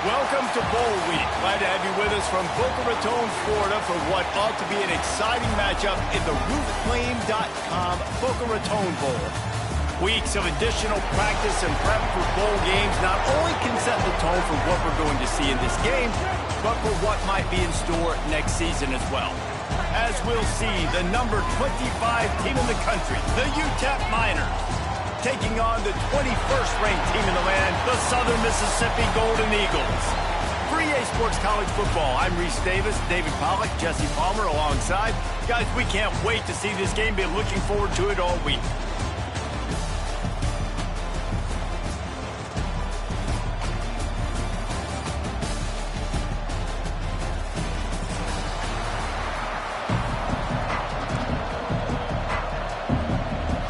Welcome to Bowl Week. Glad to have you with us from Boca Raton, Florida for what ought to be an exciting matchup in the RootFlame.com Boca Raton Bowl. Weeks of additional practice and prep for bowl games not only can set the tone for what we're going to see in this game, but for what might be in store next season as well. As we'll see, the number 25 team in the country, the UTEP Miners, taking on the 21st ranked team in the land, the Southern Mississippi Golden Eagles. For EA Sports College Football, I'm Reese Davis, David Pollack, Jesse Palmer alongside. Guys, we can't wait to see this game. Been looking forward to it all week.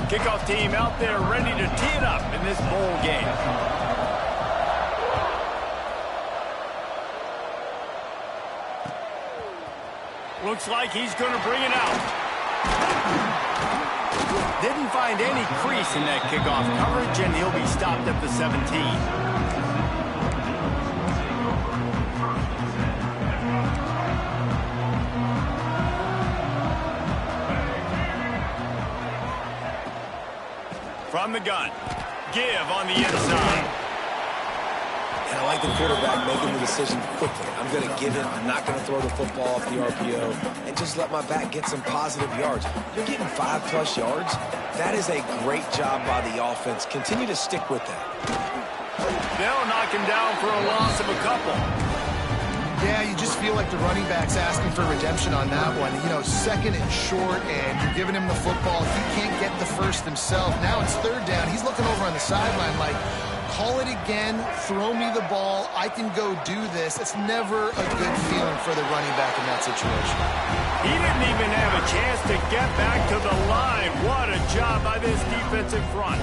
Kickoff team out there ready to tee it up in this bowl game. Looks like he's going to bring it out. Didn't find any crease in that kickoff coverage, and he'll be stopped at the 17. From the gun, give on the inside. And I like the quarterback making the decision quickly. I'm going to give it. I'm not going to throw the football off the RPO and just let my back get some positive yards. You're getting 5+ yards. That is a great job by the offense. Continue to stick with that. They'll knock him down for a loss of a couple. Yeah, you just feel like the running back's asking for redemption on that one. You know, second and short, and you're giving him the football. He can't get the first himself. Now it's third down. He's looking over on the sideline like, call it again, throw me the ball, I can go do this. It's never a good feeling for the running back in that situation. He didn't even have a chance to get back to the line. What a job by this defensive front.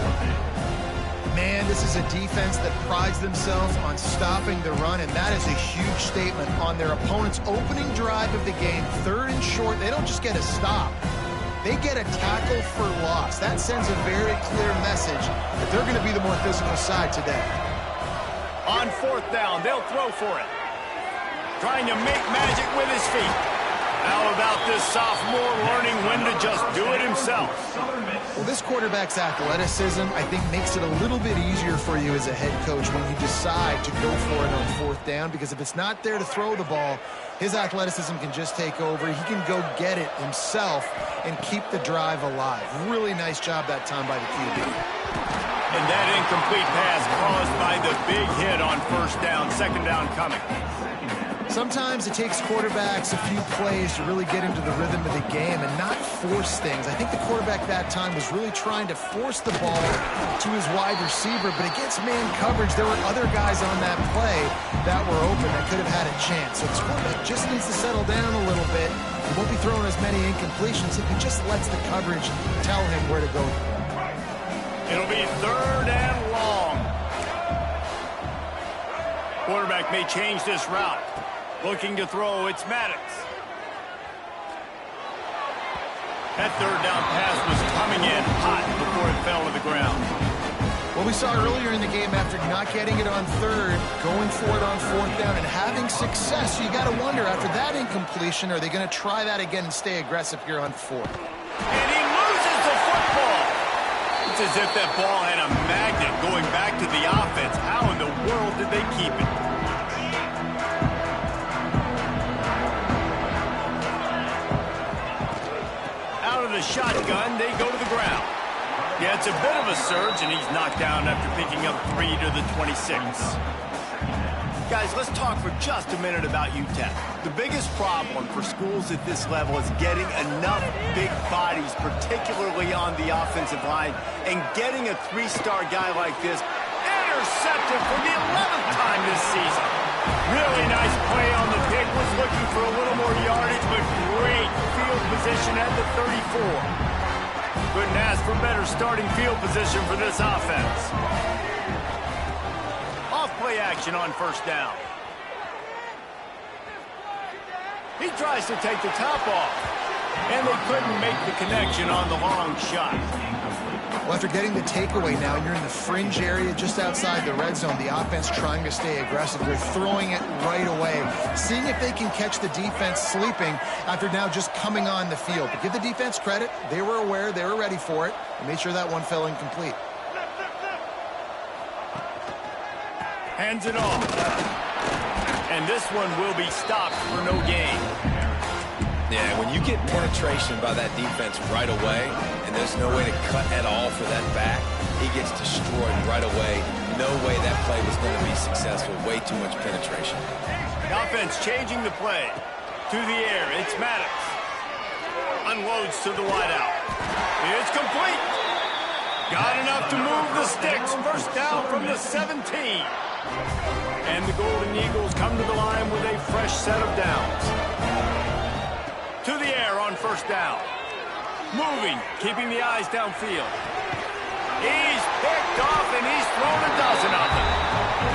Man, this is a defense that prides themselves on stopping the run, and that is a huge statement on their opponent's opening drive of the game. Third and short, they don't just get a stop. They get a tackle for loss. That sends a very clear message that they're going to be the more physical side today. On fourth down, they'll throw for it. Trying to make magic with his feet. How about this sophomore learning when to just do it himself? Well, this quarterback's athleticism, I think, makes it a little bit easier for you as a head coach when you decide to go for it on fourth down, because if it's not there to throw the ball, his athleticism can just take over. He can go get it himself and keep the drive alive. Really nice job that time by the QB. And that incomplete pass caused by the big hit on first down, second down coming. Sometimes it takes quarterbacks a few plays to really get into the rhythm of the game and not force things. I think the quarterback that time was really trying to force the ball to his wide receiver, but against man coverage, there were other guys on that play that were open that could have had a chance. So this quarterback just needs to settle down a little bit. He won't be throwing as many incompletions if he just lets the coverage tell him where to go. It'll be third and long. Quarterback may change this route. Looking to throw, it's Maddox. That third down pass was coming in hot before it fell to the ground. What we saw earlier in the game, after not getting it on third, going for it on fourth down and having success, so you got to wonder, after that incompletion, are they going to try that again and stay aggressive here on fourth? And he loses the football. It's as if that ball had a magnet going back to the offense. How in the world did they keep it? The shotgun, they go to the ground. Yeah, it's a bit of a surge, and he's knocked down after picking up 3 to the 26. Guys, let's talk for just a minute about UTEP. The biggest problem for schools at this level is getting enough big bodies, particularly on the offensive line, and getting a 3-star guy like this intercepted for the 11th time this season. Really nice play on the pick. Was looking for a little more yardage, but great field position at the 34. Couldn't ask for better starting field position for this offense. Off play action on first down. He tries to take the top off. and they couldn't make the connection on the long shot. Well, after getting the takeaway now, you're in the fringe area just outside the red zone. The offense trying to stay aggressive. They're throwing it right away, seeing if they can catch the defense sleeping after now just coming on the field. But give the defense credit. They were aware. They were ready for it. And made sure that one fell incomplete. Hands it off. And this one will be stopped for no gain. Yeah, when you get penetration by that defense right away, and there's no way to cut at all for that back, he gets destroyed right away. No way that play was going to be successful. Way too much penetration. The offense changing the play. To the air, it's Maddox. Unloads to the wideout. It's complete. Got enough to move the sticks. First down from the 17. And the Golden Eagles come to the line with a fresh set of downs. To the air on first down. Moving, keeping the eyes downfield. He's picked off and he's thrown a dozen of them.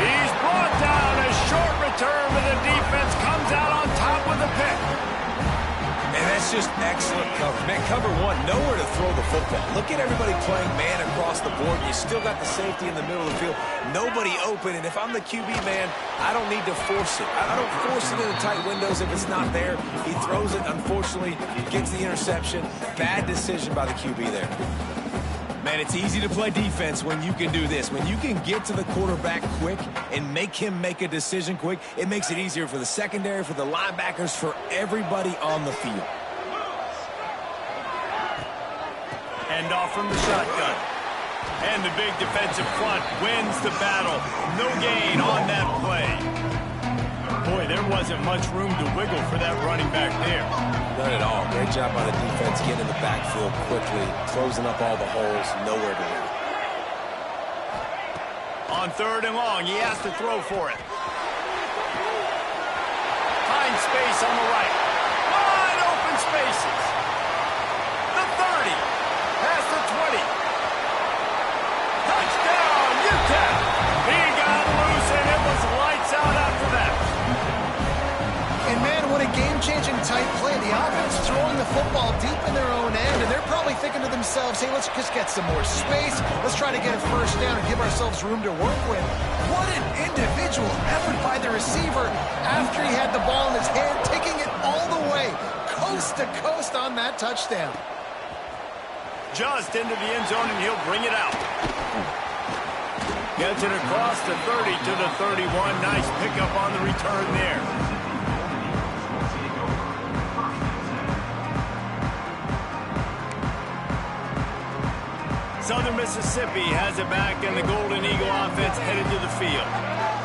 He's brought down a short return, but the defense comes out on top with a pick. And that's just excellent cover. Man, cover one, nowhere to throw the football. Look at everybody playing man across the board. You still got the safety in the middle of the field. Nobody open, and if I'm the QB, man, I don't need to force it. I don't force it into tight windows if it's not there. He throws it, unfortunately, gets the interception. Bad decision by the QB there. Man, it's easy to play defense when you can do this. When you can get to the quarterback quick and make him make a decision quick, it makes it easier for the secondary, for the linebackers, for everybody on the field. Hand off from the shotgun. And the big defensive front wins the battle. No gain on that play. Boy, there wasn't much room to wiggle for that running back there. None at all. Great job by the defense getting in the backfield quickly, closing up all the holes, nowhere to go. On third and long, he has to throw for it. Finds space on the right. Wide open spaces. The 30. Past the 20. Touchdown, Utah. He got loose, and it was lights out after that. And, man, what a game-changing tight play. The offense throwing the football deep in their own end, and they're probably thinking to themselves, hey, let's just get some more space. Let's try to get a first down and give ourselves room to work with. What an individual effort by the receiver after he had the ball in his hand, taking it all the way, coast to coast on that touchdown. Just into the end zone, and he'll bring it out. Gets it across the 30 to the 31. Nice pickup on the return there. Southern Mississippi has it back, and the Golden Eagle offense headed to the field.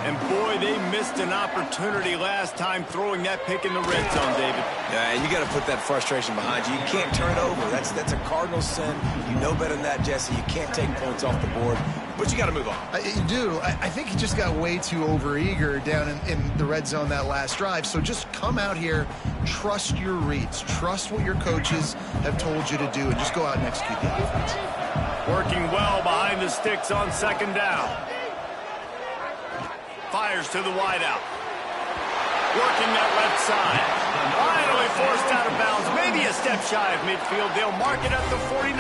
And, boy, they missed an opportunity last time throwing that pick in the red zone, David. Yeah, you got to put that frustration behind you. You can't turn it over. That's a Cardinals sin. You know better than that, Jesse. You can't take points off the board, but you got to move on. You do. I think he just got way too overeager down in the red zone that last drive. So just come out here, trust your reads, trust what your coaches have told you to do, and just go out and execute the offense. Working well behind the sticks on second down. Fires to the wideout. Working that left side. Finally forced out of bounds. Maybe a step shy of midfield. They'll mark it at the 49.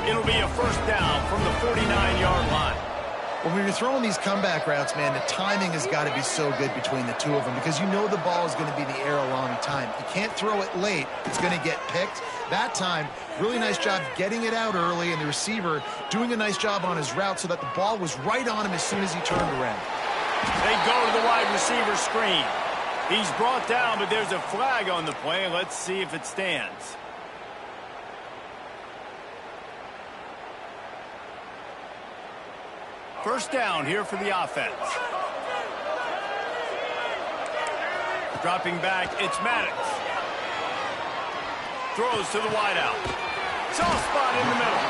It'll be a first down from the 49-yard line. When you're throwing these comeback routes, man, the timing has got to be so good between the two of them because you know the ball is going to be in the air a long time. You can't throw it late. It's going to get picked. That time, really nice job getting it out early, and the receiver doing a nice job on his route so that the ball was right on him as soon as he turned around. They go to the wide receiver screen. He's brought down, but there's a flag on the play. Let's see if it stands. First down here for the offense. Dropping back, it's Maddox. Throws to the wideout. Soft spot in the middle.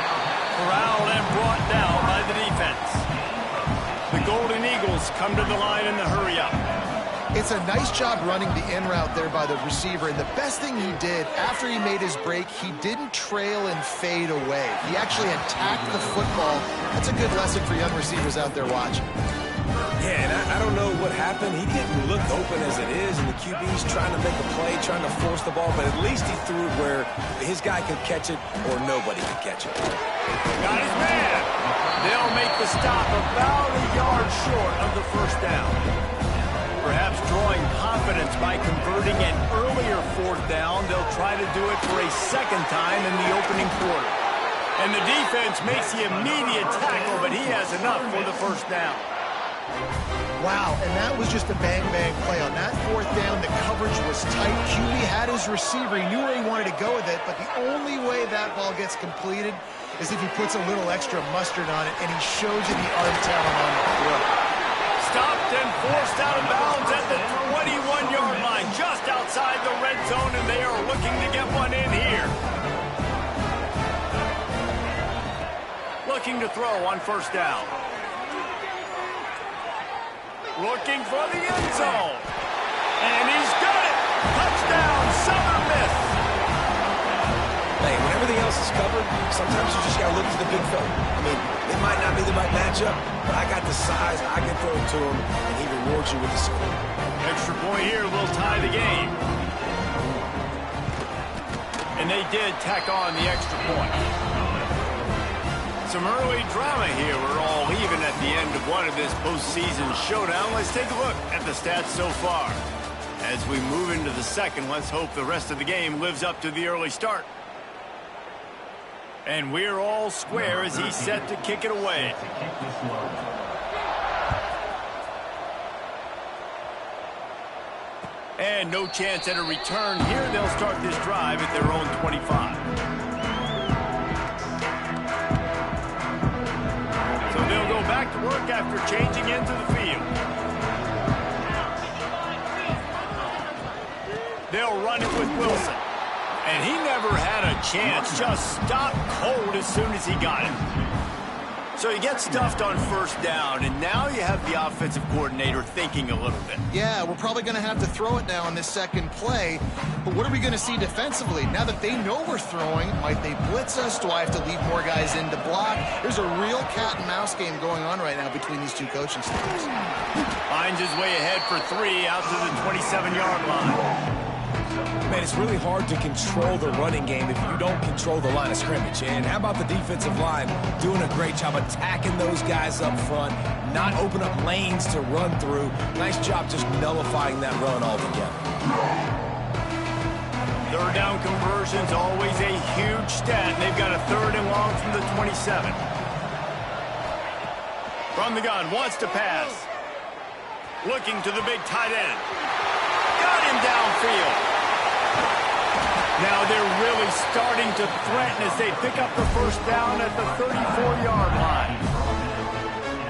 Corralled and brought down by the defense. The Golden Eagles come to the line in the hurry-up. It's a nice job running the in route there by the receiver, and the best thing he did after he made his break, he didn't trail and fade away. He actually attacked the football. That's a good lesson for young receivers out there watching. Yeah, and I don't know what happened. He didn't look open as it is, and the QB's trying to make a play, trying to force the ball, but at least he threw it where his guy could catch it or nobody could catch it. Got his man. They'll make the stop about a yard short of the first down. Perhaps drawing confidence by converting an earlier fourth down, they'll try to do it for a second time in the opening quarter. And the defense makes the immediate tackle, but he has enough for the first down. Wow, and that was just a bang-bang play. On that fourth down, the coverage was tight. QB had his receiver. He knew where he wanted to go with it, but the only way that ball gets completed is if he puts a little extra mustard on it, and he shows you the arm talent on the floor. Stopped and forced out of bounds at the 21-yard line, just outside the red zone, and they are looking to get one in here. Looking to throw on first down. Looking for the end zone. And he's got it. Touchdown, Southern Miss. Hey, when everything else is covered, sometimes you just got to look to the big fella. I mean, it might not be the right matchup, but I got the size, I can throw it to him, and he rewards you with the score. Extra point here will tie the game. And they did tack on the extra point. Some early drama here. We're all even at the end of one of this postseason showdown. Let's take a look at the stats so far. As we move into the second, let's hope the rest of the game lives up to the early start. And we're all square as he's set to kick it away. And no chance at a return here. They'll start this drive at their own 25. They'll go back to work after changing into the field. They'll run it with Wilson. And he never had a chance. Just stopped cold as soon as he got it. So he gets stuffed on first down, and now you have the offensive coordinator thinking a little bit. Yeah, we're probably going to have to throw it now on this second play. But what are we going to see defensively? Now that they know we're throwing, might they blitz us? Do I have to leave more guys in to block? There's a real cat-and-mouse game going on right now between these two coaching staffs. Finds his way ahead for 3 out to the 27-yard line. Man, it's really hard to control the running game if you don't control the line of scrimmage. And how about the defensive line doing a great job attacking those guys up front, not open up lanes to run through. Nice job just nullifying that run altogether. Third down conversion's always a huge stat. They've got a 3rd and long from the 27. From the gun, wants to pass. Looking to the big tight end. Got him downfield. Now they're really starting to threaten as they pick up the first down at the 34-yard line.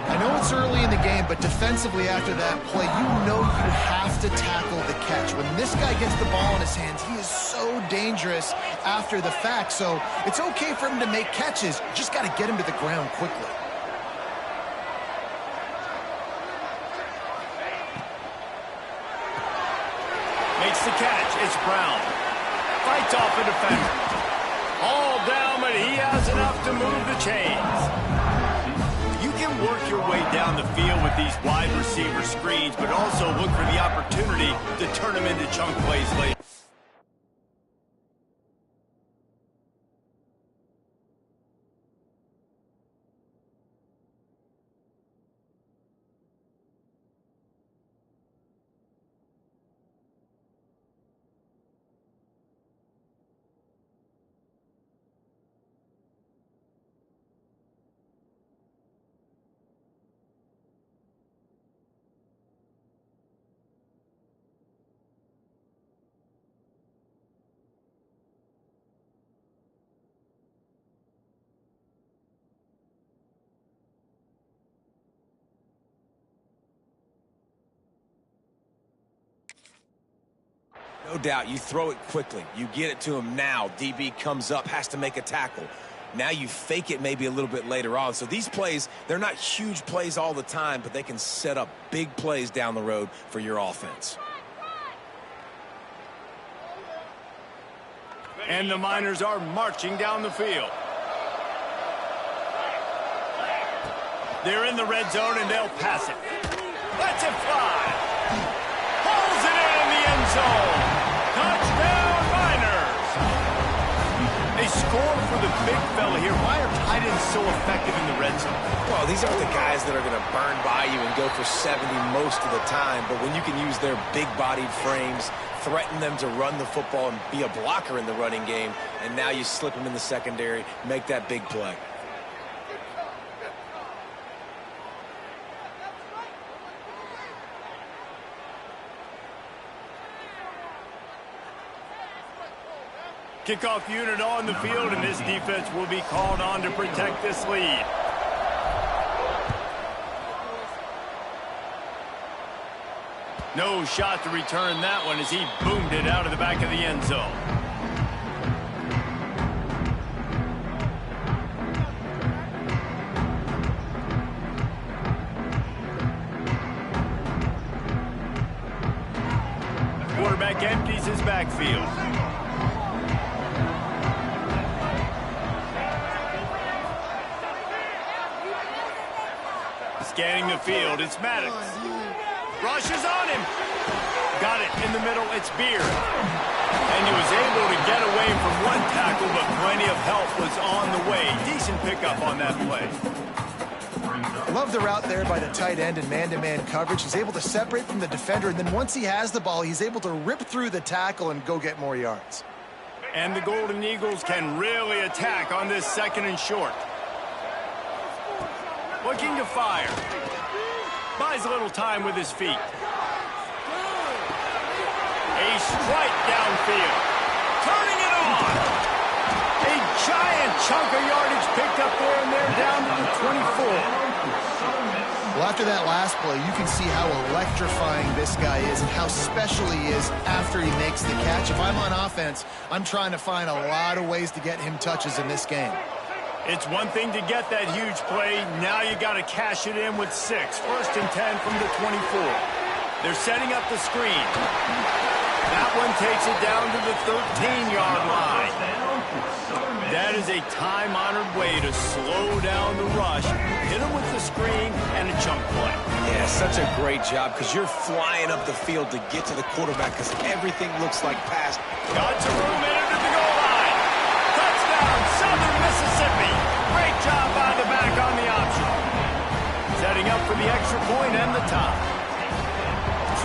I know it's early in the game, but defensively after that play, you know you have to tackle the catch. When this guy gets the ball in his hands, he is so dangerous after the fact. So it's okay for him to make catches. Just got to get him to the ground quickly. Makes the catch. It's Brown. Fights off a defender. All down, but he has enough to move the chains. You can work your way down the field with these wide receiver screens, but also look for the opportunity to turn them into chunk plays later. No doubt, you throw it quickly. You get it to him now. DB comes up, has to make a tackle. Now you fake it maybe a little bit later on. So these plays, they're not huge plays all the time, but they can set up big plays down the road for your offense. And the Miners are marching down the field. They're in the red zone, and they'll pass it. Lets it fly. Pulls it in the end zone. Touchdown, Niners. They score for the big fella here. Why are tight ends so effective in the red zone? Well, these aren't the guys that are going to burn by you and go for 70 most of the time, but when you can use their big-bodied frames, threaten them to run the football and be a blocker in the running game, and now you slip them in the secondary, make that big play. Kickoff unit on the field, and this defense will be called on to protect this lead. No shot to return that one as he boomed it out of the back of the end zone. Quarterback empties his backfield. Scanning the field, it's Maddox. Rushes on him. Got it in the middle, it's Beard. And he was able to get away from one tackle, but plenty of help was on the way. Decent pickup on that play. Love the route there by the tight end in man-to-man coverage. He's able to separate from the defender, and then once he has the ball, he's able to rip through the tackle and go get more yards. And the Golden Eagles can really attack on this 2nd and short. Looking to fire. Buys a little time with his feet. A strike downfield. Turning it on. A giant chunk of yardage picked up there, and they're down to the 24. Well, after that last play, you can see how electrifying this guy is and how special he is after he makes the catch. If I'm on offense, I'm trying to find a lot of ways to get him touches in this game. It's one thing to get that huge play. Now you got to cash it in with 6. 1st and 10 from the 24. They're setting up the screen. That one takes it down to the 13-yard line. That is a time-honored way to slow down the rush. Hit him with the screen and a chunk play. Yeah, such a great job because you're flying up the field to get to the quarterback because everything looks like pass. Got some room in it at the goal line. Touchdown, Southern Mississippi. Great job by the back on the option. Setting up for the extra point and the top.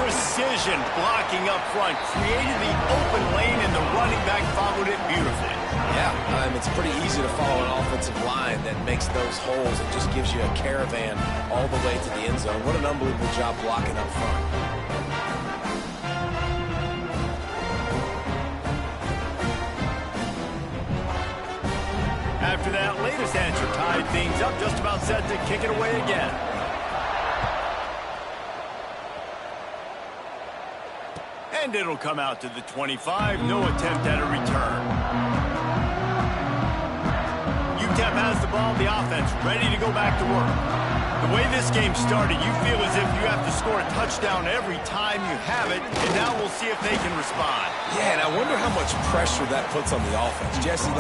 Precision blocking up front. Created the open lane and the running back followed it beautifully. Yeah, it's pretty easy to follow an offensive line that makes those holes and just gives you a caravan all the way to the end zone. What an unbelievable job blocking up front. After that latest answer tied things up, just about set to kick it away again. And it'll come out to the 25. No attempt at a return. UTEP has the ball, the offense ready to go back to work. The way this game started, you feel as if you have to score a touchdown every time you have it, and now we'll see if they can respond. Yeah, and I wonder how much pressure that puts on the offense. Jesse,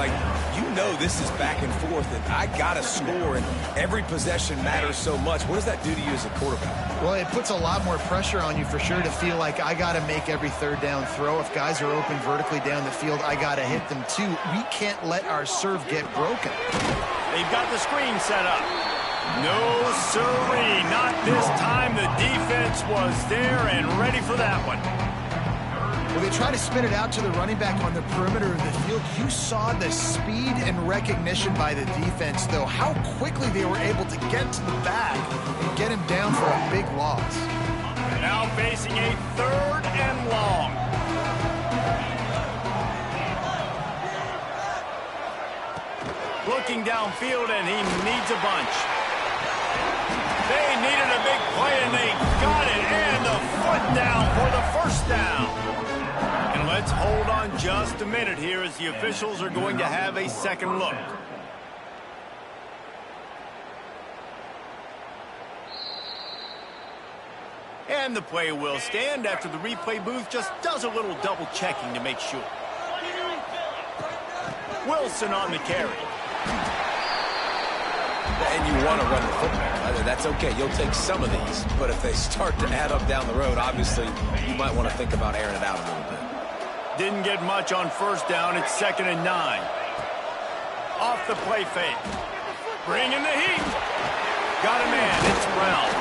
you know this is back and forth, and I got to score, and every possession matters so much. What does that do to you as a quarterback? Well, it puts a lot more pressure on you for sure to feel like I got to make every 3rd down throw. If guys are open vertically down the field, I got to hit them too. We can't let our serve get broken. They've got the screen set up. No, sirree, not this time. The defense was there and ready for that one. Well, they try to spin it out to the running back on the perimeter of the field. You saw the speed and recognition by the defense, though. How quickly they were able to get to the back and get him down for a big loss. Now facing a 3rd and long. Looking downfield, and he needs a bunch. They needed a big play, and they got it. And the foot down for the 1st down. And let's hold on just a minute here as the officials are going to have a second look. And the play will stand after the replay booth just does a little double checking to make sure. Wilson on the carry. And you want to run the football. That's okay. You'll take some of these, but if they start to add up down the road, obviously you might want to think about airing it out a little bit. Didn't get much on first down. It's 2nd and 9. Off the play fake. Bringing the heat. Got a man. It's Brown.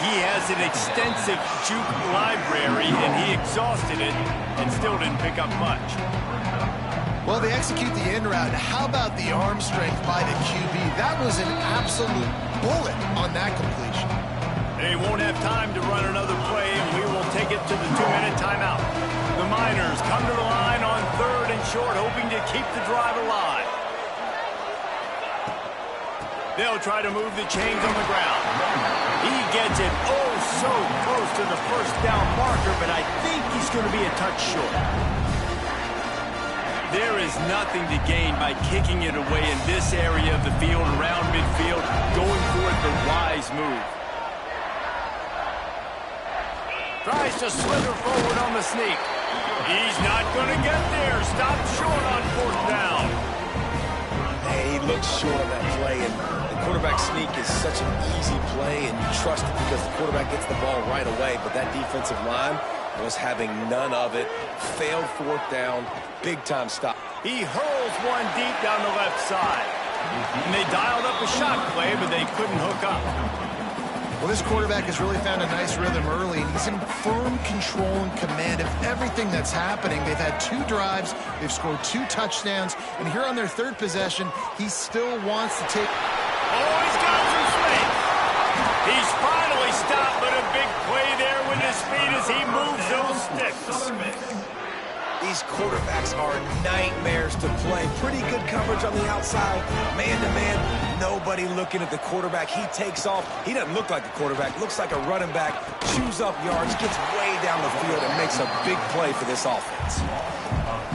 He has an extensive juke library, and he exhausted it and still didn't pick up much. Well, they execute the in route. How about the arm strength by the QB? That was an absolute bullet on that completion. They won't have time to run another play, and we will take it to the 2-minute timeout. The Miners come to the line on 3rd and short, hoping to keep the drive alive. They'll try to move the chains on the ground. He gets it oh so close to the first down marker, but I think he's going to be a touch short. There is nothing to gain by kicking it away in this area of the field, around midfield, going for it the wise move. Tries to slither forward on the sneak. He's not going to get there. Stop short on 4th down. Hey, he looks short on that play, and the quarterback sneak is such an easy play, and you trust it because the quarterback gets the ball right away, but that defensive line was having none of it. Failed 4th down. Big-time stop. He hurls one deep down the left side. And they dialed up a shot play, but they couldn't hook up. Well, this quarterback has really found a nice rhythm early, and he's in firm control and command of everything that's happening. They've had 2 drives. They've scored 2 touchdowns. And here on their 3rd possession, he still wants to take... Oh, he's got some space. He's finally stopped, but a big play there with his feet as he moves those sticks. These quarterbacks are nightmares to play. Pretty good coverage on the outside. Man-to-man, nobody looking at the quarterback. He takes off. He doesn't look like a quarterback. Looks like a running back. Chews up yards, gets way down the field, and makes a big play for this offense.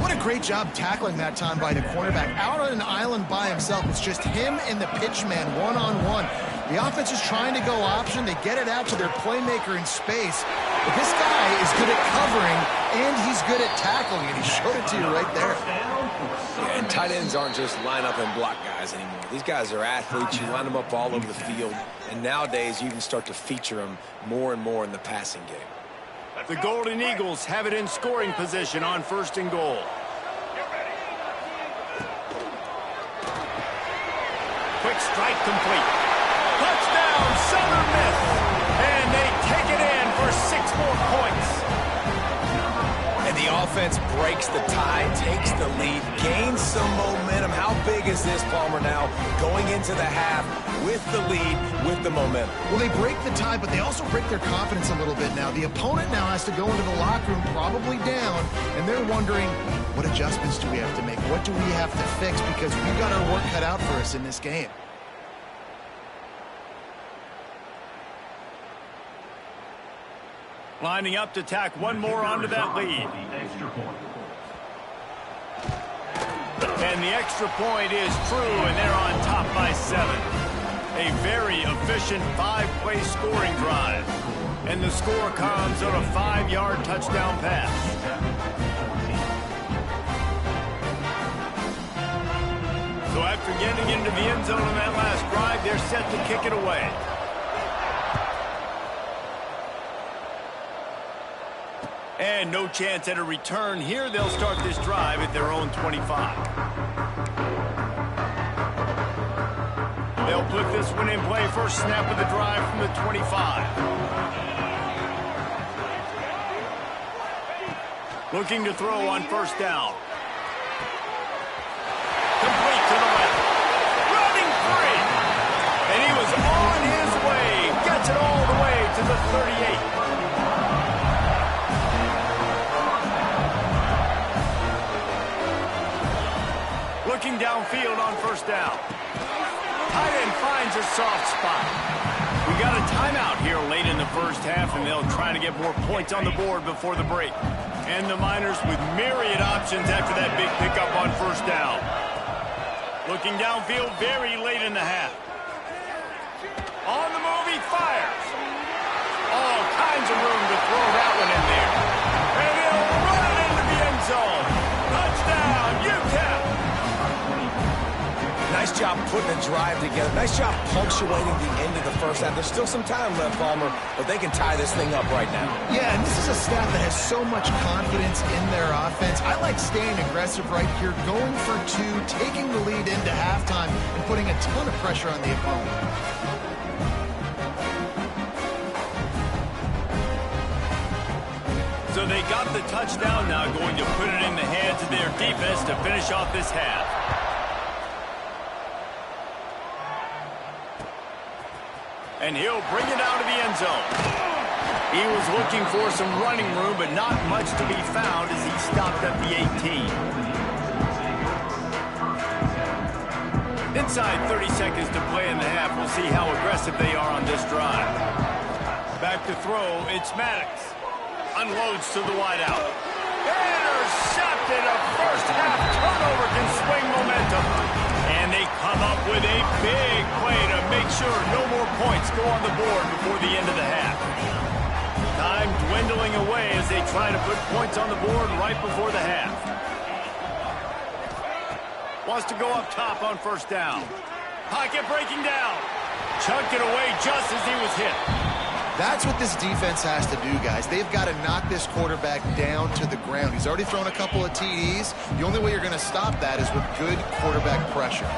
What a great job tackling that time by the cornerback. Out on an island by himself. It's just him and the pitch man one-on-one. The offense is trying to go option. They get it out to their playmaker in space. But this guy is good at covering, and he's good at tackling, and he showed it to you right there. Yeah, and tight ends aren't just line up and block guys anymore. These guys are athletes. You line them up all over the field. And nowadays, you can start to feature them more and more in the passing game. The Golden Eagles have it in scoring position on 1st and goal. Quick strike complete. Touchdown, Southern Miss. And they take it in for 6 more points. And the offense breaks the tie, takes the lead, gains some momentum. How big is this, Palmer, now going into the half with the lead, with the momentum? Well, they break the tie, but they also break their confidence a little bit now. The opponent now has to go into the locker room probably down, and they're wondering, what adjustments do we have to make? What do we have to fix? Because we've got our work cut out for us in this game. Lining up to tack one more onto that lead. And the extra point is true, and they're on top by 7. A very efficient 5-play scoring drive. And the score comes on a 5-yard touchdown pass. So after getting into the end zone on that last drive, they're set to kick it away. And no chance at a return here. They'll start this drive at their own 25. They'll put this one in play. First snap of the drive from the 25. Looking to throw on 1st down. Complete to the left. Running free. And he was on his way. Gets it all the way to the 38. Looking downfield on 1st down. Tight end finds a soft spot. We got a timeout here late in the 1st half, and they'll try to get more points on the board before the break. And the Miners with myriad options after that big pickup on 1st down. Looking downfield very late in the half. On the move, he fires. All kinds of room to throw that one in there. And he'll run it into the end zone. Touchdown, UTEP. Nice job putting a drive together. Nice job punctuating the end of the first half. There's still some time left, Palmer, but they can tie this thing up right now. Yeah, and this is a staff that has so much confidence in their offense. I like staying aggressive right here, going for two, taking the lead into halftime, and putting a ton of pressure on the opponent. So they got the touchdown now, going to put it in the hands of their defense to finish off this half. And he'll bring it out of the end zone. He was looking for some running room, but not much to be found as he stopped at the 18. Inside 30 seconds to play in the half. We'll see how aggressive they are on this drive. Back to throw, it's Maddox. Unloads to the wideout. Intercepted. A first half turnover can swing momentum. And they come up with a big play to make sure no more points go on the board before the end of the half. Time dwindling away as they try to put points on the board right before the half. Wants to go up top on first down. Pocket breaking down. Chucked it away just as he was hit. That's what this defense has to do, guys. They've got to knock this quarterback down to the ground. He's already thrown a couple of TDs. The only way you're going to stop that is with good quarterback pressure.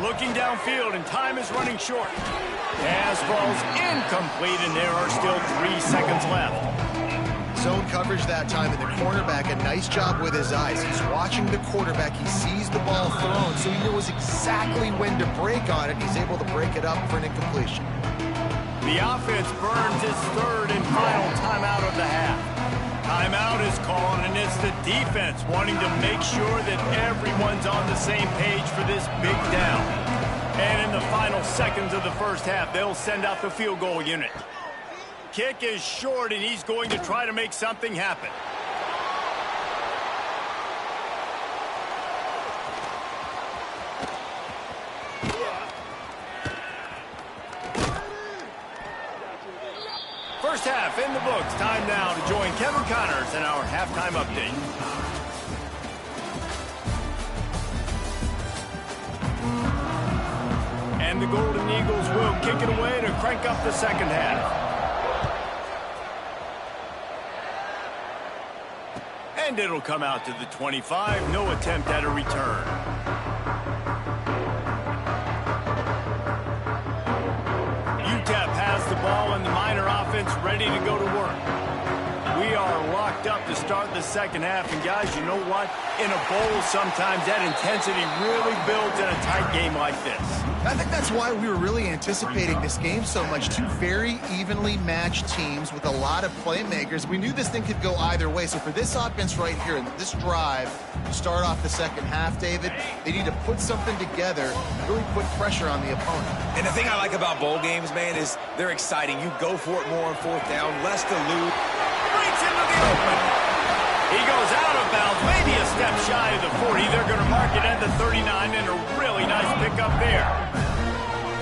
Looking downfield, and time is running short. Pass falls incomplete, and there are still 3 seconds left. Zone coverage that time, and the cornerback, a nice job with his eyes. He's watching the quarterback. He sees the ball thrown, so he knows exactly when to break on it. He's able to break it up for an incompletion. The offense burns its third and final timeout of the half. Timeout is called, and it's the defense wanting to make sure that everyone's on the same page for this big down. And in the final seconds of the first half, they'll send out the field goal unit. Kick is short, and he's going to try to make something happen. First half in the books. Time now to join Kevin Connors in our halftime update. And the Golden Eagles will kick it away to crank up the second half. And it'll come out to the 25. No attempt at a return. UTEP has the ball, and the Miner offense ready to go to work. We are locked up to start the second half, and guys, you know what? In a bowl, sometimes that intensity really builds in a tight game like this. I think that's why we were really anticipating this game so much. Two very evenly matched teams with a lot of playmakers. We knew this thing could go either way. So for this offense right here, and this drive, to start off the second half, David, they need to put something together, really put pressure on the opponent. And the thing I like about bowl games, man, is they're exciting. You go for it more on fourth down, less to lose. Breaks into the open. He goes out of bounds, maybe a step shy of the 40. They're going to mark it at the 39, and a really nice pickup there.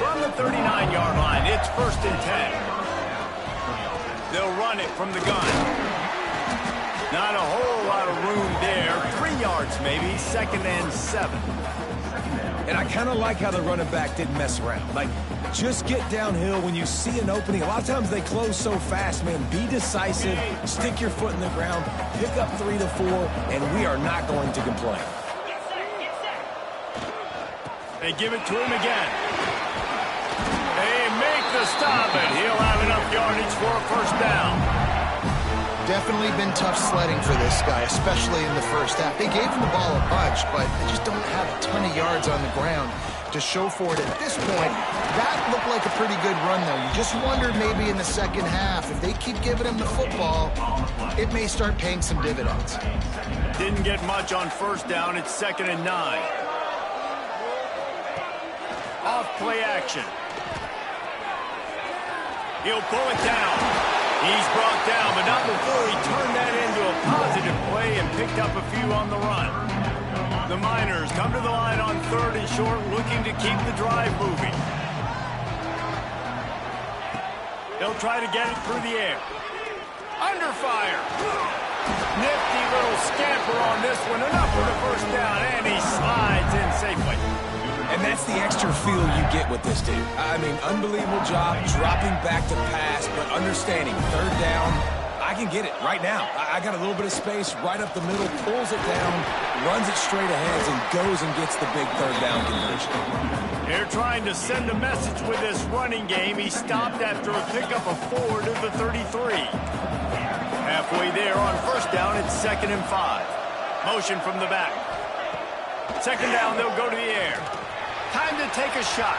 From the 39-yard line, it's 1st and 10. They'll run it from the gun. Not a whole lot of room there. 3 yards maybe, 2nd and 7. And I kind of like how the running back didn't mess around. Like, just get downhill when you see an opening. A lot of times they close so fast, man. Be decisive, stick your foot in the ground, pick up 3 to 4, and we are not going to complain. They give it to him again. They make the stop, and he'll have enough yardage for a first down. Definitely been tough sledding for this guy, especially in the first half. They gave him the ball a bunch, but they just don't have a ton of yards on the ground to show for it at this point. That looked like a pretty good run, though. You just wondered maybe in the second half, if they keep giving him the football, it may start paying some dividends. Didn't get much on first down. It's 2nd and 9. Off play action. He'll pull it down. He's brought down, but not before he turned that into a positive play and picked up a few on the run. The Miners come to the line on 3rd and short, looking to keep the drive moving. They'll try to get it through the air. Under fire. Nifty little scamper on this one. Enough for the first down, and he slides in safely. That's the extra feel you get with this dude. I mean, unbelievable job dropping back to pass, but understanding third down, I can get it right now. I got a little bit of space right up the middle, pulls it down, runs it straight ahead, and goes and gets the big third down conversion. They're trying to send a message with this running game. He stopped after a pickup of 4 to the 33. Halfway there on first down, it's 2nd and 5. Motion from the back. 2nd down, they'll go to the air. Time to take a shot.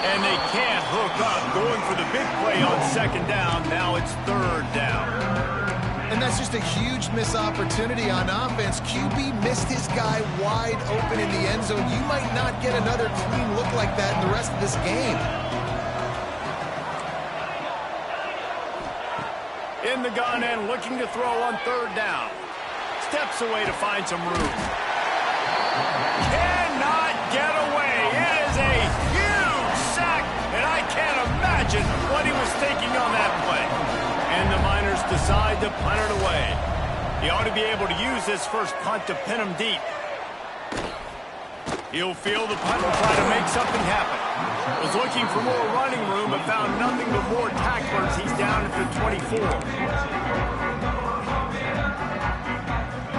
And they can't hook up. Going for the big play on 2nd down. Now it's 3rd down. And that's just a huge missed opportunity on offense. QB missed his guy wide open in the end zone. You might not get another clean look like that in the rest of this game. In the gun and looking to throw on 3rd down. Steps away to find some room. Cannot get away. It is a huge sack, and I can't imagine what he was thinking on that play. And the Miners decide to punt it away. He ought to be able to use this first punt to pin him deep. He'll field the punt and try to make something happen. Was looking for more running room and found nothing but more tacklers. He's down at the 24.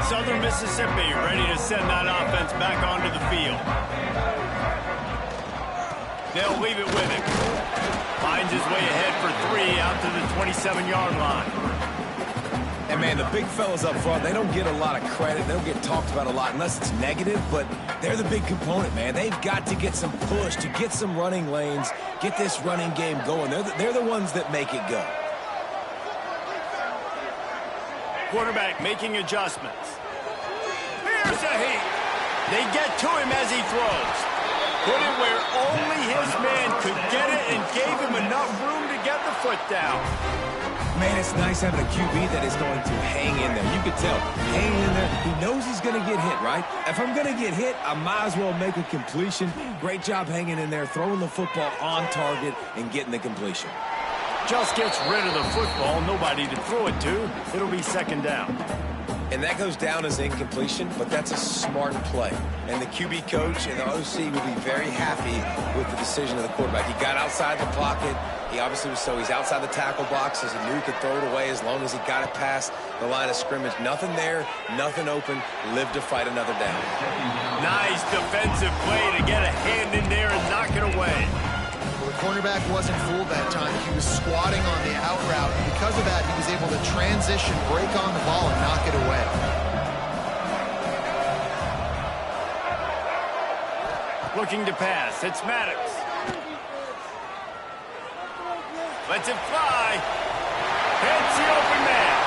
Southern Mississippi ready to send that offense back onto the field. They'll leave it with him. Finds his way ahead for 3 out to the 27-yard line. And, man, the big fellas up front, they don't get a lot of credit. They don't get talked about a lot unless it's negative, but they're the big component, man. They've got to get some push, to get some running lanes, get this running game going. They're the ones that make it go. Quarterback making adjustments. Here's a heat. They get to him as he throws. Put it where only his man could get it and gave him enough room to get the foot down. Man, it's nice having a QB that is going to hang in there. You can tell, hanging in there. He knows he's going to get hit, right? If I'm going to get hit, I might as well make a completion. Great job hanging in there, throwing the football on target and getting the completion. Just gets rid of the football, nobody to throw it to. It'll be 2nd down. And that goes down as incompletion, but that's a smart play. And the QB coach and the OC will be very happy with the decision of the quarterback. He got outside the pocket. He obviously was he's outside the tackle box, as he knew he could throw it away as long as he got it past the line of scrimmage. Nothing there, nothing open. Live to fight another down. Nice defensive play to get a hand in there and knock it away. The cornerback wasn't fooled that time. He was squatting on the out route, and because of that, he was able to transition, break on the ball, and knock it away. Looking to pass. It's Maddox. Lets it fly. Hits the open man.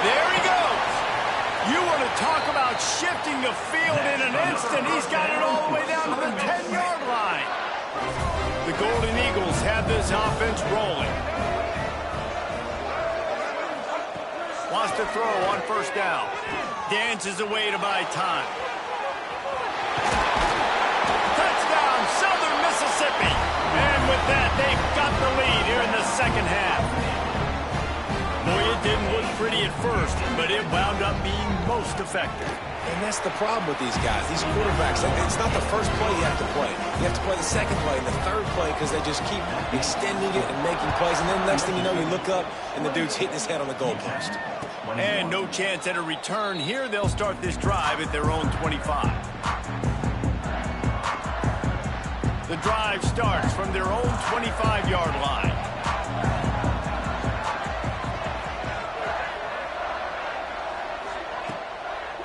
There he goes. You want to talk about shifting the field in an instant. He's got it all the way down to the 10-yard line. The Golden Eagles have this offense rolling. Wants to throw on first down. Dances away to buy time. Touchdown, Southern Mississippi. And with that, they've got the lead here in the 2nd half. Boy, it didn't look pretty at first, but it wound up being most effective. And that's the problem with these guys, these quarterbacks. It's not the first play you have to play. You have to play the 2nd play and the 3rd play because they just keep extending it and making plays. And then next thing you know, you look up and the dude's hitting his head on the goalpost. And no chance at a return here. They'll start this drive at their own 25. The drive starts from their own 25-yard line.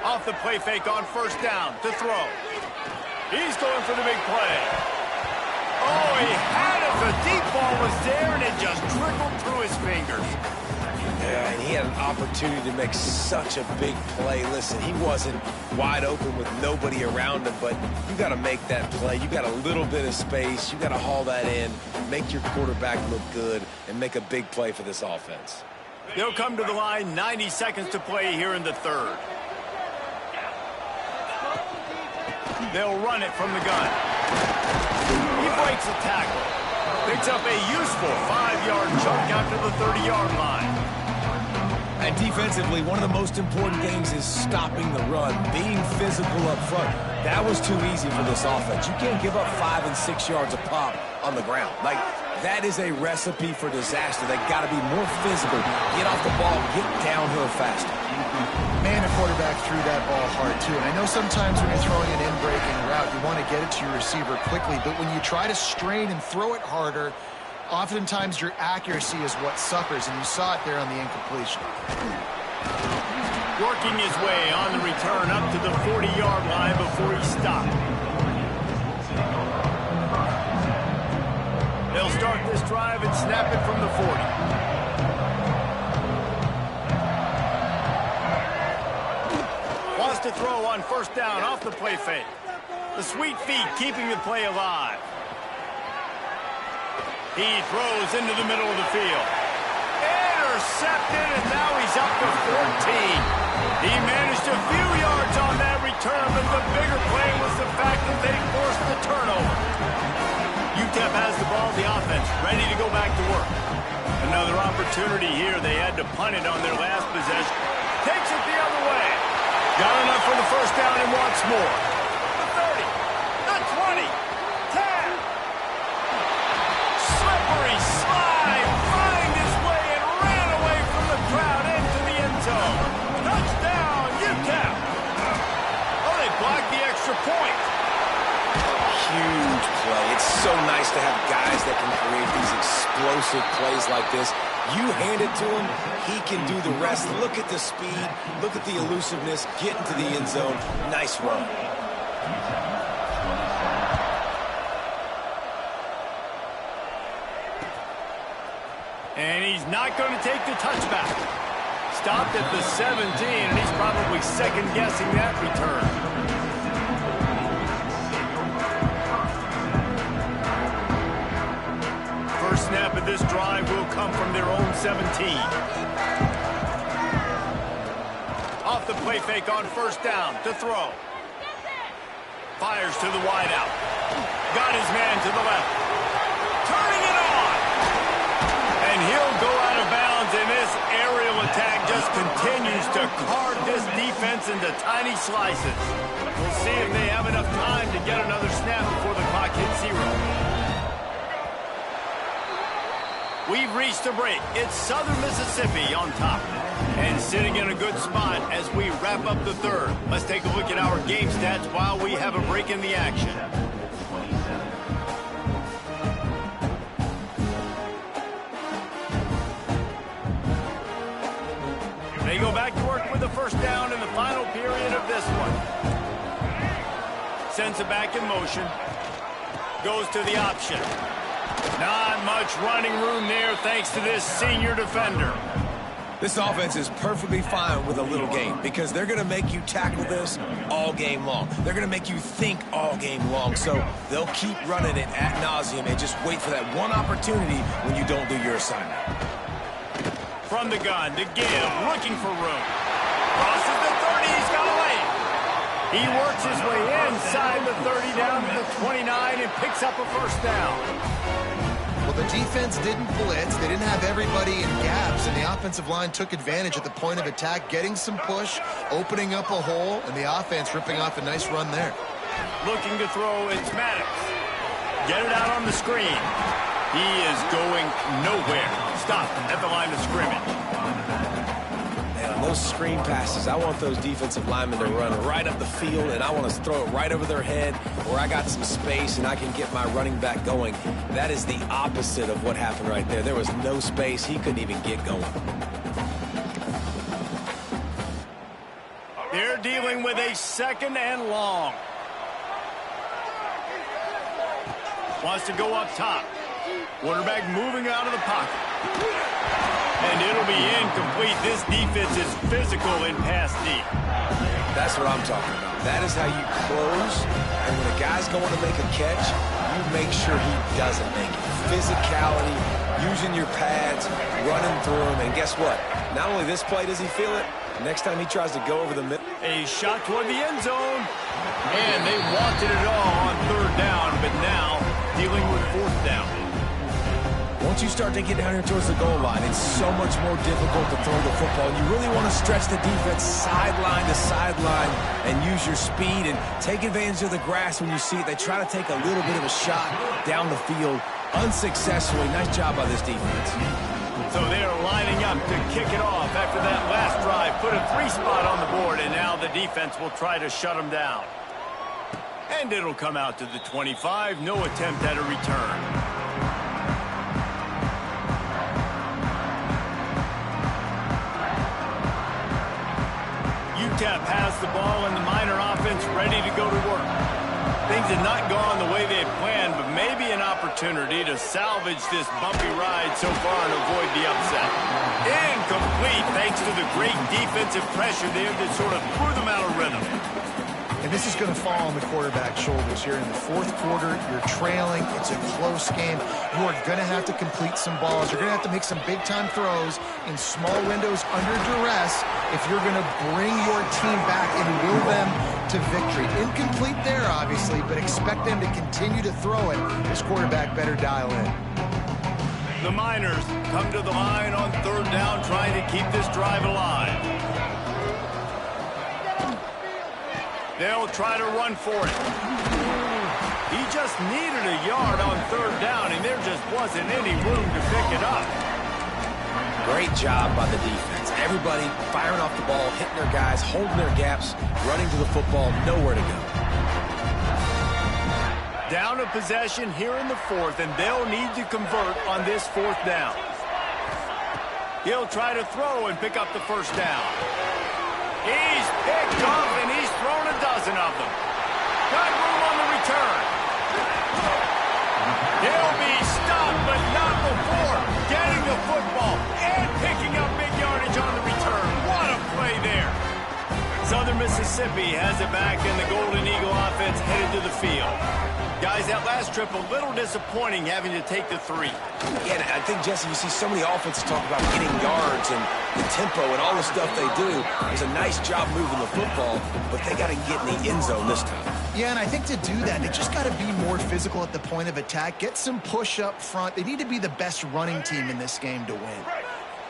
Off the play fake on first down to throw. He's going for the big play. Oh, he had it. The deep ball was there, and it just trickled through his fingers. Yeah, and he had an opportunity to make such a big play. Listen, he wasn't wide open with nobody around him, but you got to make that play. You got a little bit of space. You got to haul that in, make your quarterback look good, and make a big play for this offense. They'll come to the line, 90 seconds to play here in the 3rd. They'll run it from the gun. He breaks a tackle. Picks up a useful 5-yard chunk out to the 30-yard line. And defensively, one of the most important things is stopping the run, being physical up front. That was too easy for this offense. You can't give up 5 and 6 yards a pop on the ground. Like, that is a recipe for disaster. They got to be more physical, get off the ball, get downhill faster. Man, the quarterback threw that ball hard, too. And I know sometimes when you're throwing an in-breaking route, you want to get it to your receiver quickly. But when you try to strain and throw it harder, oftentimes your accuracy is what suffers, and you saw it there on the incompletion. Working his way on the return up to the 40-yard line before he stopped. They'll start this drive and snap it from the 40. Wants to throw on first down off the play fake. The sweet feet keeping the play alive. He throws into the middle of the field. Intercepted, and now he's up to 14. He managed a few yards on that return, but the bigger play was the fact that they forced the turnover. UTEP has the ball, the offense, ready to go back to work. Another opportunity here. They had to punt it on their last possession. Takes it the other way. Got enough for the first down and wants more. The 30, the 20, 10. Slippery slide, find his way and ran away from the crowd into the end zone. Touchdown, UTEP. Oh, they blocked the extra point. Huge play. It's so nice to have guys that can create these explosive plays like this. You hand it to him, he can do the rest. Look at the speed, look at the elusiveness, get into the end zone. Nice run. And he's not going to take the touchback. Stopped at the 17, and he's probably second-guessing that return. First snap of this drive will come from their own 17. Off the play fake on first down to throw. Fires to the wideout. Got his man to the left. Turning it on. And he'll go out of bounds, and this aerial attack just continues to carve this defense into tiny slices. We'll see if they have enough time to get another snap before the clock hits 0. We've reached a break. It's Southern Mississippi on top. And sitting in a good spot as we wrap up the third. Let's take a look at our game stats while we have a break in the action. They go back to work with the first down in the final period of this one. Sends it back in motion. Goes to the option. Not much running room there thanks to this senior defender. This offense is perfectly fine with a little game because they're going to make you tackle this all game long. They're going to make you think all game long. So they'll keep running it ad nauseum and just wait for that one opportunity when you don't do your assignment. From the gun to give, looking for room. Crosses the 30, he's got a lane. He works his way inside the 30 down to the 29 and picks up a first down. Well, the defense didn't blitz. They didn't have everybody in gaps, and the offensive line took advantage at the point of attack, getting some push, opening up a hole, and the offense ripping off a nice run there. Looking to throw, it's Maddox. Get it out on the screen. He is going nowhere. Stop at the line of scrimmage. Man, on those screen passes, I want those defensive linemen to run right up the field, and I want to throw it right over their head where I got some space and I can get my running back going. That is the opposite of what happened right there. There was no space. He couldn't even get going. They're dealing with a second and long. Wants to go up top. Quarterback moving out of the pocket. And it'll be incomplete. This defense is physical in pass deep. That's what I'm talking about. That is how you close. And when a guy's going to make a catch, you make sure he doesn't make it. Physicality, using your pads, running through them. And guess what? Not only this play does he feel it, next time he tries to go over the middle. A shot toward the end zone. And they wanted it all on third down, but now dealing with fourth down. Once you start to get down here towards the goal line, it's so much more difficult to throw the football. You really want to stretch the defense sideline to sideline and use your speed and take advantage of the grass when you see it. They try to take a little bit of a shot down the field unsuccessfully. Nice job by this defense. So they're lining up to kick it off after that last drive. Put a 3-spot on the board, and now the defense will try to shut them down. And it'll come out to the 25. No attempt at a return. UTEP has the ball and the Miner offense ready to go to work. Things have not gone the way they had planned, but maybe an opportunity to salvage this bumpy ride so far and avoid the upset. Incomplete thanks to the great defensive pressure there that sort of threw them out of rhythm. And this is going to fall on the quarterback's shoulders here in the fourth quarter. You're trailing. It's a close game. You are going to have to complete some balls. You're going to have to make some big-time throws in small windows under duress if you're going to bring your team back and will them to victory. Incomplete there, obviously, but expect them to continue to throw it. This quarterback better dial in. The Miners come to the line on third down, trying to keep this drive alive. They'll try to run for it. He just needed a yard on third down, and there just wasn't any room to pick it up. Great job by the defense. Everybody firing off the ball, hitting their guys, holding their gaps, running to the football, nowhere to go. Down a possession here in the fourth, and they'll need to convert on this fourth down. He'll try to throw and pick up the first down. He's picked off, and he's thrown a dozen of them. Got room on the return. He'll be stopped, but not before getting the football and picking up big yardage on the return. What a play there. Southern Mississippi has it back, and the Golden Eagle offense headed to the field. Guys, that last trip a little disappointing having to take the 3. Yeah, and I think, Jesse, you see so many offenses talk about getting yards and the tempo and all the stuff they do. It was a nice job moving the football, but they got to get in the end zone this time. Yeah, and I think to do that, they just got to be more physical at the point of attack. Get some push up front. They need to be the best running team in this game to win.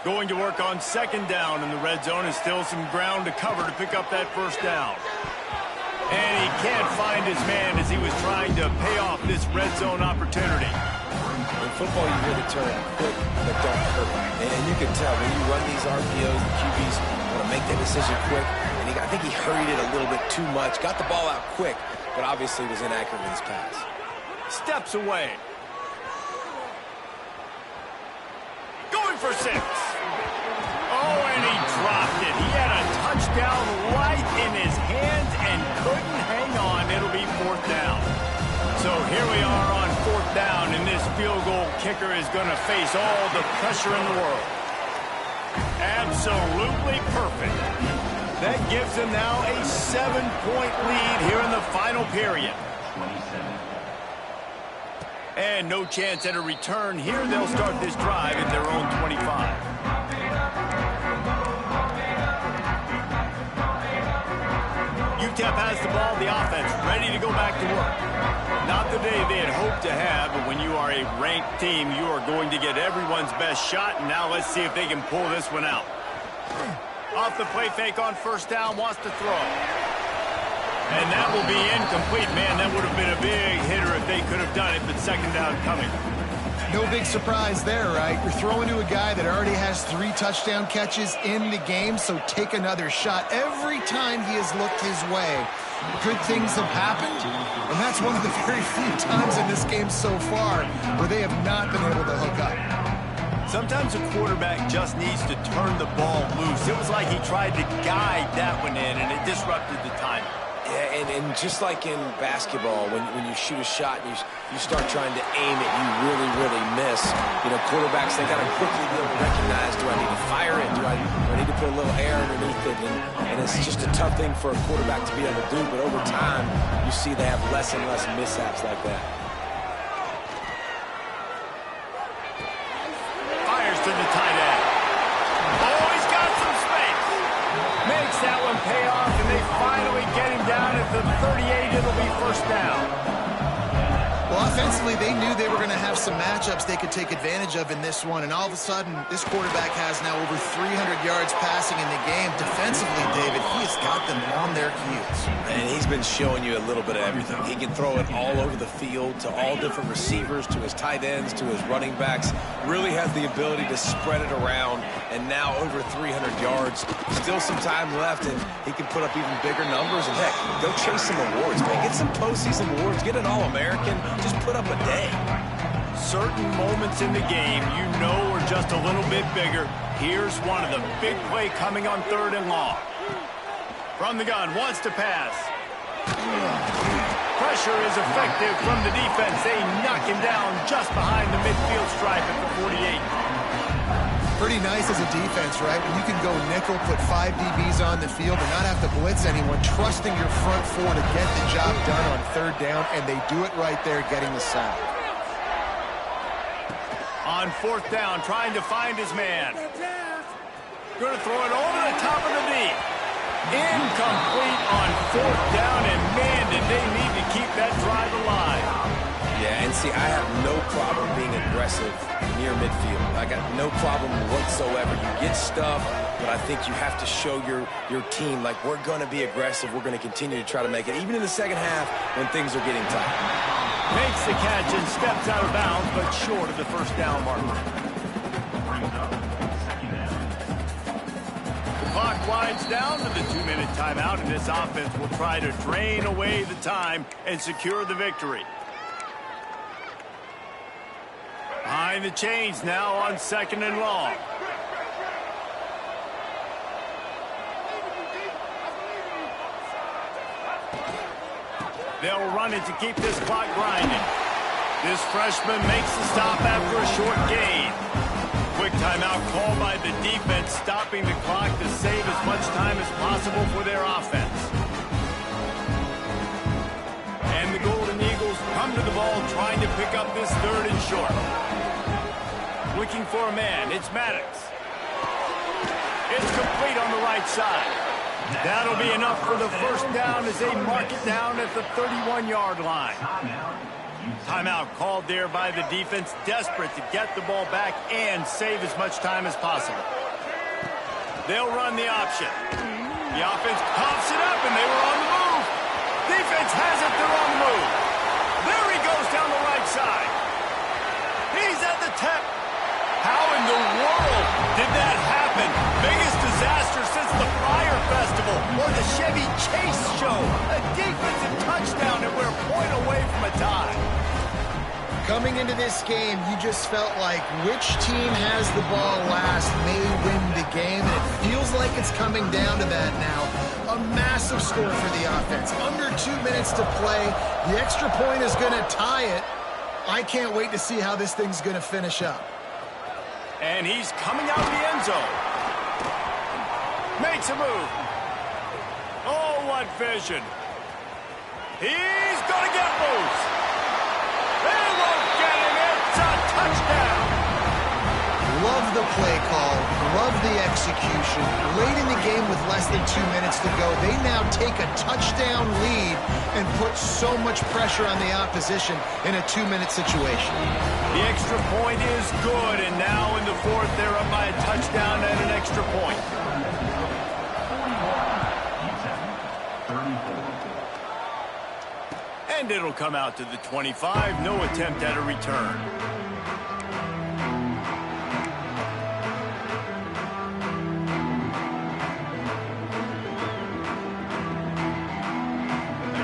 Going to work on second down in the red zone, and still some ground to cover to pick up that first down. And he can't find his man as he was trying to pay off this red zone opportunity. In football, you hear the term quick, but don't hurt. And you can tell when you run these RPOs, the QBs want to make that decision quick. And I think he hurried it a little bit too much. Got the ball out quick, but obviously was inaccurate with his pass. Steps away. Going for 6. Oh, and he dropped it. He had a touchdown right in his hands and couldn't hang on. It'll be fourth down. So here we are on fourth down, and this field goal kicker is going to face all the pressure in the world. Absolutely perfect. That gives them now a 7-point lead here in the final period. And no chance at a return here. They'll start this drive at their own 25. UTEP has the ball, the offense ready to go back to work. Not the day they had hoped to have, but when you are a ranked team, you are going to get everyone's best shot, and now let's see if they can pull this one out. Off the play fake on first down, wants to throw. And that will be incomplete. Man, that would have been a big hitter if they could have done it, but second down coming. No big surprise there, right? You're throwing to a guy that already has 3 touchdown catches in the game, so take another shot. Every time he has looked his way, good things have happened, and that's one of the very few times in this game so far where they have not been able to hook up. Sometimes a quarterback just needs to turn the ball loose. It was like he tried to guide that one in, and it disrupted the timing. Yeah, and just like in basketball, when you shoot a shot and you start trying to aim it, you really miss. You know, quarterbacks, they got to quickly be able to recognize, do I need to fire it? Do I need to put a little air underneath it? And it's just a tough thing for a quarterback to be able to do, but over time, you see they have less and less mishaps like that. Fires to the tight end. Oh, he's got some space. Makes that one pay off, and they finally get him down at the 38. It'll be first down. Well, offensively, they knew they were going to have some matchups they could take advantage of in this one, and all of a sudden, this quarterback has now over 300 yards passing in the game. Defensively, David, he has got them on their heels. And he's been showing you a little bit of everything. He can throw it all over the field to all different receivers, to his tight ends, to his running backs. Really has the ability to spread it around, and now over 300 yards. Still some time left, and he can put up even bigger numbers. And heck, go chase some awards, man. Get some postseason awards. Get an All-American. Just put up a day. Certain moments in the game you know are just a little bit bigger. Here's one of them. Big play coming on 3rd and long. From the gun, wants to pass. Pressure is effective from the defense. They knock him down just behind the midfield stripe at the 48. Pretty nice as a defense, right? When you can go nickel, put 5 DBs on the field and not have to blitz anyone, trusting your front four to get the job done on 3rd down, and they do it right there, getting the sack. On 4th down, trying to find his man. Going to throw it over the top of the knee. Incomplete on 4th down, and man, did they need to keep that drive alive. Yeah, and see, I have no problem being aggressive near midfield. I got no problem whatsoever. You get stuffed, but I think you have to show your team, like, we're going to be aggressive. We're going to continue to try to make it, even in the second half when things are getting tight. Makes the catch and steps out of bounds, but short of the 1st down marker. The clock winds down to the 2-minute timeout, and this offense will try to drain away the time and secure the victory. Behind the chains now on 2nd and long. They'll run it to keep this clock grinding. This freshman makes the stop after a short gain. Quick timeout called by the defense, stopping the clock to save as much time as possible for their offense. And the Golden Eagles come to the ball trying to pick up this 3rd and short. Looking for a man, it's Maddox. It's complete on the right side. That'll be enough for the 1st down as they mark it down at the 31-yard line. Timeout called there by the defense, desperate to get the ball back and save as much time as possible. They'll run the option. The offense pops it up, and they were on the move. Defense has it, they're on the move. There he goes down the right side. He's at the tip. How in the world did that happen? Biggest disaster since the Fire Festival or the Chevy Chase show. A defensive touchdown, and we're a point away from a tie. Coming into this game, you just felt like which team has the ball last may win the game, and it feels like it's coming down to that now. A massive score for the offense. Under 2 minutes to play. The extra point is going to tie it. I can't wait to see how this thing's going to finish up. And he's coming out of the end zone. Makes a move. Oh, what vision. He's going to get loose. They won't get him. It's a touchdown. Love the play call. Love the execution. Late in the game with less than 2 minutes to go, they now take a touchdown lead and put so much pressure on the opposition in a 2-minute situation. The extra point is good, and now in the 4th, they're up by a touchdown and an extra point. And it'll come out to the 25. No attempt at a return.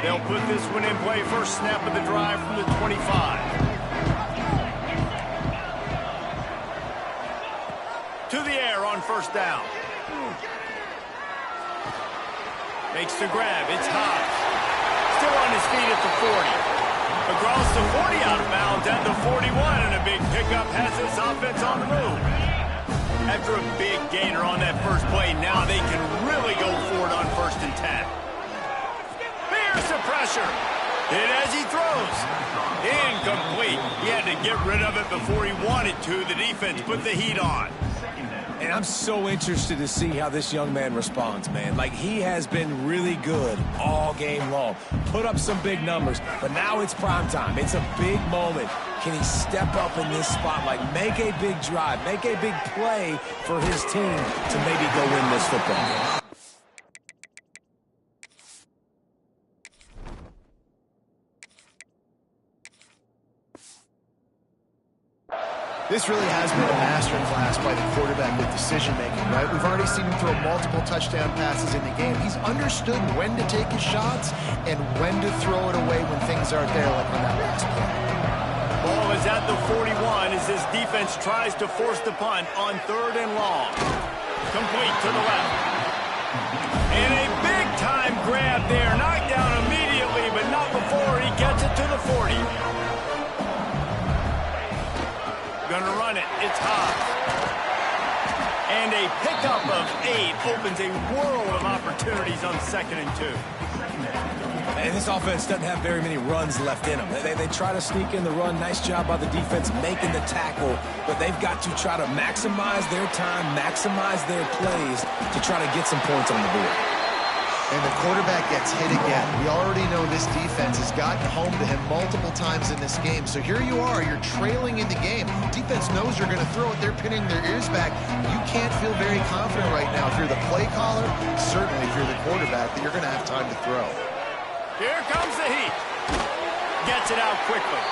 They'll put this one in play. First snap of the drive from the 25. To the air on 1st down. Makes the grab. It's Hobbs. Still on his feet at the 40. Across the 40 out of bounds at the 41. And a big pickup has this offense on the move. After a big gainer on that first play, now they can really go for it on 1st and 10. Here's the pressure. Hit as he throws. Incomplete. He had to get rid of it before he wanted to. The defense put the heat on. And And I'm so interested to see how this young man responds, man. Like, he has been really good all game long. Put up some big numbers, but now it's prime time. It's a big moment. Can he step up in this spotlight, make a big drive, make a big play for his team to maybe go win this football game? This really has been a masterclass by the quarterback with decision-making, right? We've already seen him throw multiple touchdown passes in the game. He's understood when to take his shots and when to throw it away when things aren't there, like on that last play. Ball is at the 41 as this defense tries to force the punt on 3rd and long. Complete to the left. And a big-time grab there. Knocked down immediately, but not before he gets it to the 40. Gonna run it. It's high. And a pickup of 8 opens a world of opportunities on 2nd and 2. And this offense doesn't have very many runs left in them. They try to sneak in the run. Nice job by the defense making the tackle. But they've got to try to maximize their time, maximize their plays to try to get some points on the board. And the quarterback gets hit again. We already know this defense has gotten home to him multiple times in this game. So here you are, you're trailing in the game. Defense knows you're going to throw it. They're pinning their ears back. You can't feel very confident right now if you're the play caller, certainly if you're the quarterback, that you're going to have time to throw. Here comes the heat. Gets it out quickly.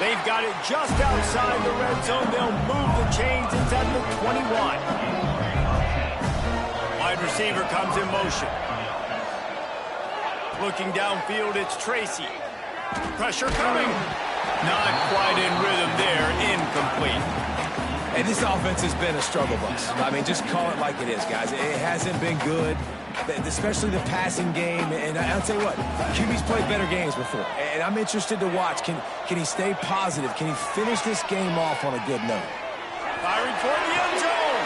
They've got it just outside the red zone. They'll move the chains. It's at the 21. Wide receiver comes in motion. Looking downfield, it's Tracy. Pressure coming. Not quite in rhythm there. Incomplete. And this offense has been a struggle bus. I mean, just call it like it is, guys. It hasn't been good, especially the passing game. And I'll tell you what, QB's played better games before. And I'm interested to watch. Can he stay positive? Can he finish this game off on a good note? Firing toward the end zone.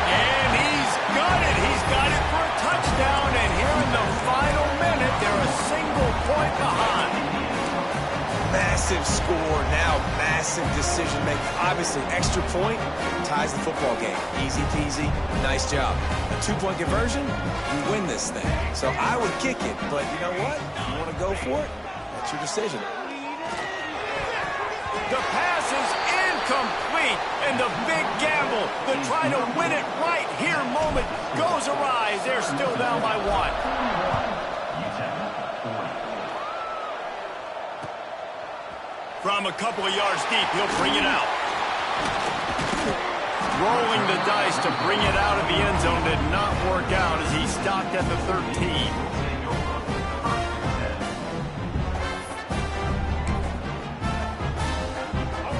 And he's got it. He's got it for a touchdown. And here in the final minute, they're a single point behind. Massive score, now massive decision-making. Obviously, extra point ties the football game. Easy peasy, nice job. A 2-point conversion, you win this thing. So I would kick it, but you know what? You want to go for it? That's your decision. The pass is incomplete, and the big gamble, the try to win it right here moment goes awry. They're still down by 1. From a couple of yards deep, he'll bring it out. Rolling the dice to bring it out of the end zone did not work out as he stopped at the 13.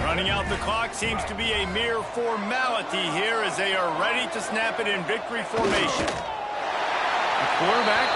Running out the clock seems to be a mere formality here as they are ready to snap it in victory formation. The quarterback